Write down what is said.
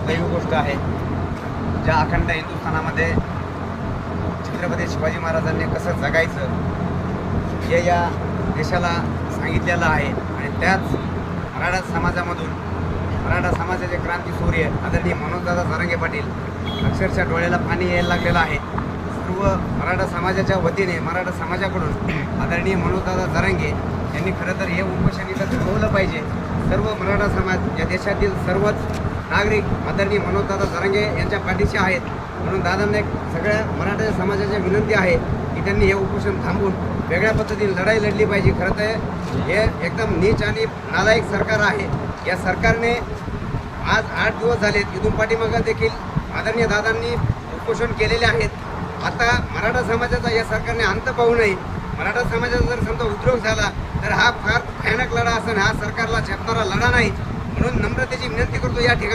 दुर्दैवी गोष्ट आहे. ज्या अखंड हिंदुस्थानामध्ये छत्रपती शिवाजी महाराजांनी कसं जगायचं हे या देशाला सांगितलेलं आहे. आणि त्याच मराठा समाजामधून मराठा समाजाचे क्रांतीसूर्य आदरणीय मनोजदादा जरांगे पाटील अक्षरशः डोळ्याला पाणी यायला लागलेलं आहे. सर्व मराठा समाजाच्या वतीने मराठा समाजाकडून आदरणीय मनोजदादा जरांगे यांनी खरं तर हे उपोषण इथं थांबवलं पाहिजे. सर्व मराठा समाज या देशातील सर्वच नागरिक आदरणीय मनोजदादा जरांगे यांच्या पाठीशी आहेत. म्हणून दादांना एक सगळ्या मराठा समाजाची विनंती आहे की त्यांनी हे उपोषण थांबवून वेगळ्या पद्धतीने लढाई लढली पाहिजे. खरं तर हे एकदम नीच आणि नालायक सरकार आहे. या सरकारने आज 8 दिवस झालेत, इथून पाठीमागं देखील आदरणीय दादांनी उपोषण केलेले आहेत. आता मराठा समाजाचा या सरकारने अंत पाहू नये. मराठा समाजाचा जर समजा उद्योग झाला तर हा फार भयानक लढा असेल, हा सरकारला झेपणारा लढा नाही. म्हणून नम्रतेची विनंती करतो या ठिकाणी